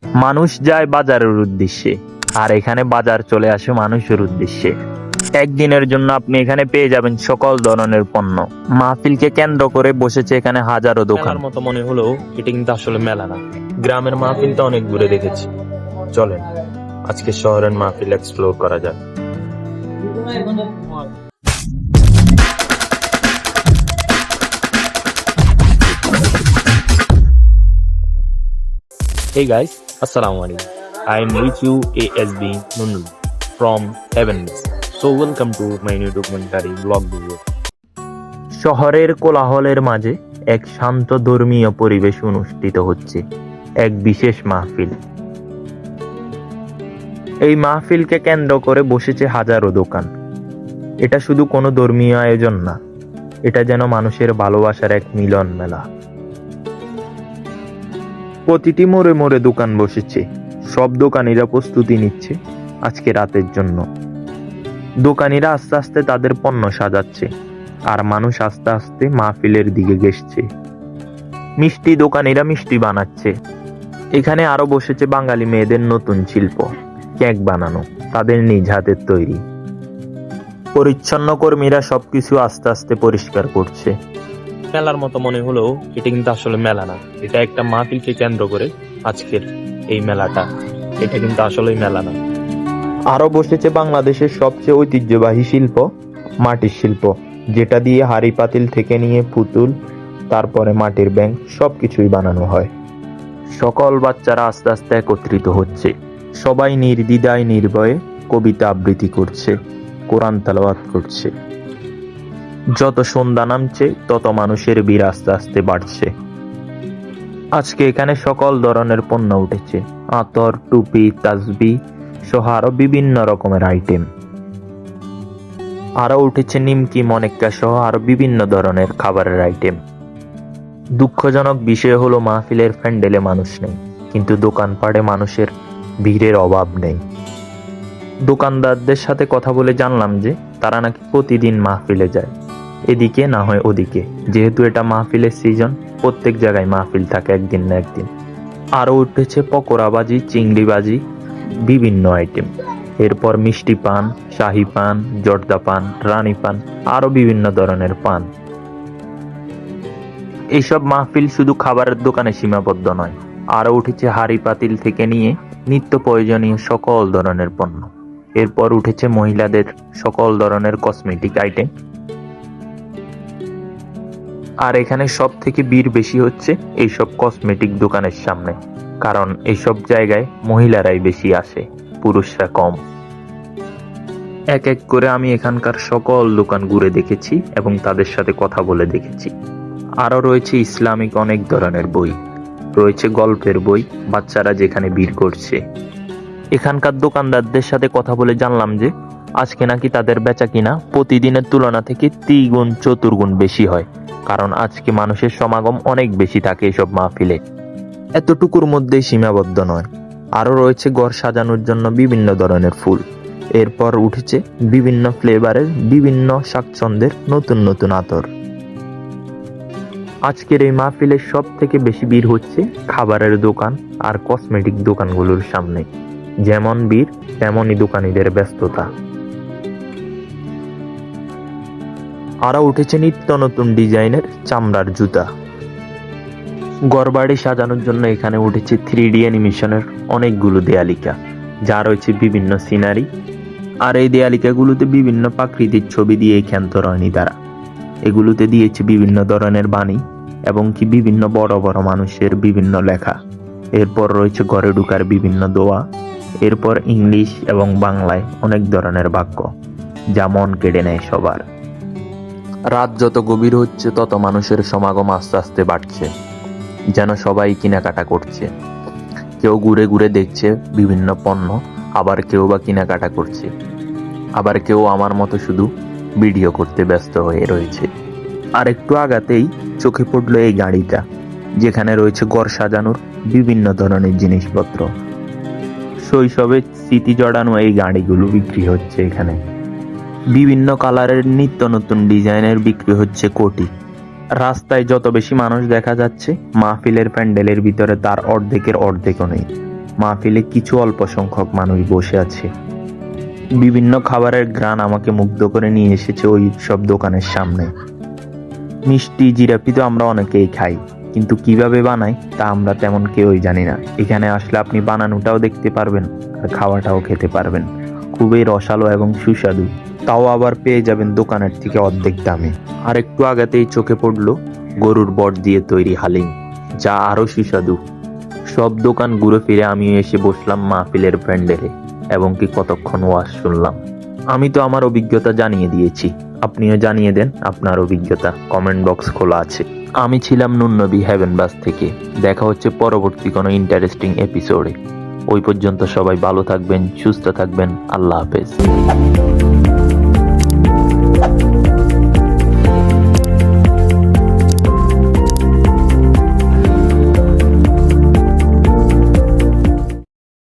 মানুষ যায় বাজারের উদ্দেশ্যে, আর এখানে বাজার চলে আসে মানুষের উদ্দেশ্যে। একদিনের জন্য আপনি এখানে পেয়ে যাবেন সকল ধরনের পণ্য। মাহফিলকে কেন্দ্র করে বসেছে এখানে হাজারো দোকান। মেলার মতো মনে হলেও এটা কিন্তু আসলে মেলা না। গ্রামের মাহফিলটা অনেক ঘুরে দেখেছি। চলেন আজকে শহরের মাহফিল এক্সপ্লোর করা যাক। Hey guys, Assalamu alaikum. I am with you ASB Nundu from Heavenless. So welcome to my new documentary vlog video. শহরের কোলাহলের মাঝে এক শান্ত ধর্মীয় পরিবেশ অনুষ্ঠিত হচ্ছে, এক বিশেষ মাহফিল। এই মাহফিলকে কেন্দ্র করে বসেছে হাজারো দোকান। এটা শুধু কোনো ধর্মীয় আয়োজন না, এটা যেন মানুষের ভালোবাসার এক মিলন মেলা। প্রতিটি মোড়ে মোড়ে দোকান বসেছে, সব দোকানিরা প্রস্তুতি নিচ্ছে আজকে রাতের জন্য। দোকানিরা আস্তে আস্তে তাদের পণ্য সাজাচ্ছে, আর মানুষ আস্তে আস্তে মাহফিলের দিকে গেছে। মিষ্টি দোকানিরা মিষ্টি বানাচ্ছে। এখানে আরো বসেছে বাঙালি মেয়েদের নতুন শিল্প, কেক বানানো, তাদের নিজ হাতের তৈরি। পরিচ্ছন্ন কর্মীরা সবকিছু আস্তে আস্তে পরিষ্কার করছে। মেলার মতো মনে হলেও এটা কিন্তু আসলে মেলা না। এটা একটা মাহফিলকে কেন্দ্র করে আজকের এই মেলাটা। এটা কিন্তু আসলেই মেলা না। আরো বসেছে বাংলাদেশের সবচেয়ে ঐতিহ্যবাহী শিল্প, মাটির শিল্প, যেটা দিয়ে হাঁড়ি পাতিল থেকে নিয়ে পুতুল, তারপরে মাটির ব্যাঙ সবকিছুই বানানো হয়। সকল বাচ্চারা আস্তে আস্তে একত্রিত হচ্ছে। সবাই নির্দ্বিধায় নির্ভয়ে কবিতা আবৃত্তি করছে, কোরআন তেলাওয়াত করছে। যত সন্ধ্যা নামছে তত মানুষের ভিড় আস্তে আস্তে বাড়ছে। আজকে এখানে সকল ধরনের পণ্য উঠেছে, আতর, টুপি, তাসবি সহ আরো বিভিন্ন রকমের আইটেম। আরো উঠেছে নিমকি, মনেক্কা সহ আরো বিভিন্ন ধরনের খাবারের আইটেম। দুঃখজনক বিষয় হলো মাহফিলের প্যান্ডেলে মানুষ নেই, কিন্তু দোকানপাটে মানুষের ভিড়ের অভাব নেই। দোকানদারদের সাথে কথা বলে জানলাম যে তারা নাকি প্রতিদিন মাহফিলে যায়, এদিকে না হয় ওদিকে। যেহেতু এটা মাহফিলের সিজন, প্রত্যেক জায়গায় মাহফিল থাকে একদিন না একদিন। আরো উঠেছে পকোড়াবাজি, চিংড়িবাজি, বিভিন্ন আইটেম। এরপর মিষ্টি পান, শাহি পান, জর্দা পান, রানী পান, আরো বিভিন্ন ধরনের পান। এইসব মাহফিল শুধু খাবারের দোকানে সীমাবদ্ধ নয়, আরো উঠেছে হাঁড়ি পাতিল থেকে নিয়ে নিত্য প্রয়োজনীয় সকল ধরনের পণ্য। এরপর উঠেছে মহিলাদের সকল ধরনের কসমেটিক আইটেম। আর এখানে সব থেকে ভিড় বেশি হচ্ছে এইসব কসমেটিক দোকানের সামনে, কারণ এইসব জায়গায় মহিলারাই বেশি আসে, পুরুষরা কম। এক এক করে আমি এখানকার সকল দোকান ঘুরে দেখেছি এবং তাদের সাথে কথা বলে দেখেছি। আরো রয়েছে ইসলামিক অনেক ধরনের বই, রয়েছে গল্পের বই, বাচ্চারা যেখানে ভিড় করছে। এখানকার দোকানদারদের সাথে কথা বলে জানলাম যে আজকে নাকি তাদের বেচা কিনা প্রতিদিনের তুলনা থেকে 3 গুণ 4 গুণ বেশি হয়, কারণ আজকে মানুষের সমাগম অনেক বেশি থাকে এসব মাহফিলে। এতটুকুর মধ্যেই সীমাবদ্ধ নয়, আরো রয়েছে ঘর সাজানোর জন্য বিভিন্ন ধরনের ফুল। এরপর উঠেছে বিভিন্ন ফ্লেভারের বিভিন্ন শাকছন্দের নতুন নতুন আতর। আজকের এই মাহফিলের সব থেকে বেশি ভিড় হচ্ছে খাবারের দোকান আর কসমেটিক দোকানগুলোর সামনে। যেমন ভিড় তেমনই দোকানিদের ব্যস্ততা। আরো উঠেছে নিত্য নতুন ডিজাইনের চামড়ার জুতা। ঘরবাড়ি সাজানোর জন্য এখানে উঠেছে 3D অ্যানিমেশনের অনেকগুলো দেয়ালিকা, যা রয়েছে বিভিন্ন সিনারি। আর এই দেয়ালিকাগুলোতে বিভিন্ন প্রাকৃতিক ছবি দিয়ে ক্ষান্ত রয়নি তারা। এগুলোতে দিয়েছে বিভিন্ন ধরনের বাণী এবং কি বিভিন্ন বড় বড় মানুষের বিভিন্ন লেখা। এরপর রয়েছে ঘরে ঢুকার বিভিন্ন দোয়া। এরপর ইংলিশ এবং বাংলায় অনেক ধরনের বাক্য, যা মন কেড়ে নেয় সবার। রাত যত গভীর হচ্ছে তত মানুষের সমাগম আস্তে আস্তে বাড়ছে, যেন সবাই কেনাকাটা করছে। কেউ ঘুরে ঘুরে দেখছে বিভিন্ন পণ্য, আবার কেউ বা কেনাকাটা করছে, আবার কেউ আমার মতো শুধু ভিডিও করতে ব্যস্ত হয়ে রয়েছে। আর একটু আগাতেই চোখে পড়লো এই গাড়িটা, যেখানে রয়েছে ঘর সাজানোর বিভিন্ন ধরনের জিনিসপত্র। শৈশবের স্মৃতি জড়ানো এই গাড়িগুলো বিক্রি হচ্ছে এখানে। বিভিন্ন কালারের নিত্য নতুন ডিজাইনের বিক্রি হচ্ছে কোটি। রাস্তায় যত বেশি মানুষ দেখা যাচ্ছে, মাহফিলের প্যান্ডেলের ভিতরে তার অর্ধেকের অর্ধেকও নেই। মাহফিলে কিছু অল্প সংখ্যক মানুষ বসে আছে। বিভিন্ন খাবারের ঘ্রাণ আমাকে মুগ্ধ করে নিয়ে এসেছে ওই সব দোকানের সামনে। মিষ্টি জিলাপি তো আমরা অনেকেই খাই, কিন্তু কিভাবে বানাই তা আমরা তেমন কেউই জানি না। এখানে আসলে আপনি বানানোটাও দেখতে পারবেন আর খাওয়াটাও খেতে পারবেন। খুবই রসালো এবং সুস্বাদু, তাও আবার পেয়ে যাবেন দোকানের থেকে অর্ধেক দামে। আর একটু আগাতেই চোখে পড়লো গরুর বট দিয়ে তৈরি হালিম, যা আরো সুস্বাদু। সব দোকান ঘুরে ফিরে আমিও এসে বসলাম মাহফিলের প্যান্ডেলে এবং কি কতক্ষণ ওয়াজ শুনলাম। আমি তো আমার অভিজ্ঞতা জানিয়ে দিয়েছি, আপনিও জানিয়ে দেন আপনার অভিজ্ঞতা, কমেন্ট বক্স খোলা আছে। আমি ছিলাম নুননবী হেভেন বাস থেকে। দেখা হচ্ছে পরবর্তী কোনো ইন্টারেস্টিং এপিসোডে। ওই পর্যন্ত সবাই ভালো থাকবেন, সুস্থ থাকবেন। আল্লাহ হাফেজ।